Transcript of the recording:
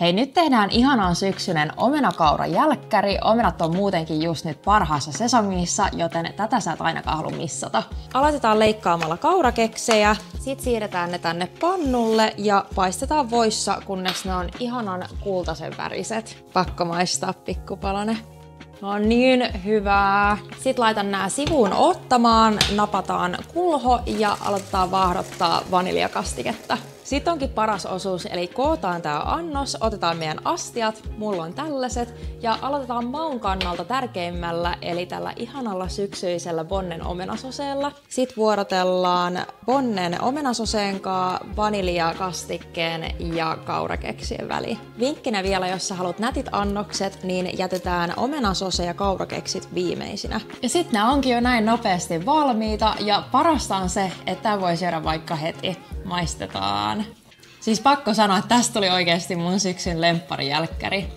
Hei, nyt tehdään ihanan syksyinen omenakaurajälkkäri. Omenat on muutenkin just nyt parhaassa sesongissa, joten tätä sä et ainakaan halua missata. Aloitetaan leikkaamalla kaurakeksejä. Sitten siirretään ne tänne pannulle ja paistetaan voissa, kunnes ne on ihanan kultaisen väriset. Pakko maistaa pikkupalanen. No niin, hyvää. Sitten laitan nää sivuun ottamaan, napataan kulho ja aloitetaan vaahdottaa vaniljakastiketta. Sitten onkin paras osuus, eli kootaan tää annos, otetaan meidän astiat, mulla on tällaiset, ja aloitetaan maun kannalta tärkeimmällä, eli tällä ihanalla syksyisellä Bonnen omenasoseella. Sitten vuorotellaan Bonnen omenasoseen kanssa vaniljakastikkeen ja kaurakeksien väliin. Vinkkinä vielä, jos sä haluat nätit annokset, niin jätetään omenasose ja kaurakeksit viimeisinä. Ja sitten nämä onkin jo näin nopeasti valmiita, ja parasta on se, että tää voi syödä vaikka heti. Maistetaan. Siis pakko sanoa, että tästä tuli oikeasti mun syksyn lempparijälkkäri.